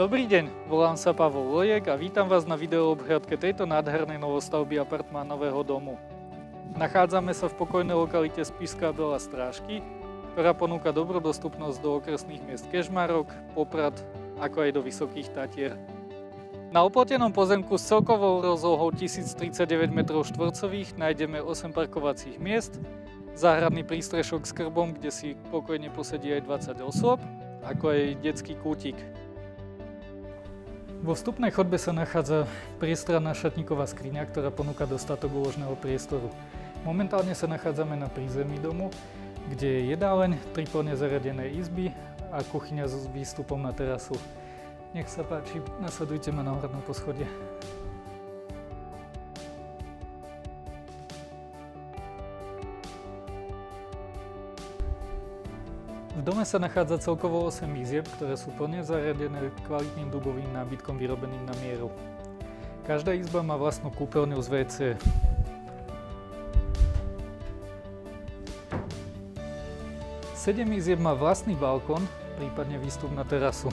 Dobrý deň, volám sa Pavol Lojek a vítam vás na videoobhliadke tejto nádhernej novostavby apartmánového domu. Nachádzame sa v pokojnej lokalite Spišská Belá Strážky, ktorá ponúka dobrú dostupnosť do okresných miest Kežmarok, Poprad, ako aj do Vysokých Tatier. Na oplotenom pozemku s celkovou rozlohou 1039 m2 nájdeme 8 parkovacích miest, záhradný prístrešok s krbom, kde si pokojne posedí aj 20 osôb, ako aj detský kútik. Vo vstupnej chodbe sa nachádza priestranná šatníková skriňa, ktorá ponúka dostatok úložného priestoru. Momentálne sa nachádzame na prízemí domu, kde je jedáleň, 3 plne zariadené izby a kuchyňa s výstupom na terasu. Nech sa páči, nasledujte ma na hradné poschodie. V dome sa nachádza celkovo 8 izieb, ktoré sú plne zariadené kvalitným dubovým nábytkom vyrobeným na mieru. Každá izba má vlastnú kúpeľňu z WC. Sedem izieb má vlastný balkón, prípadne výstup na terasu.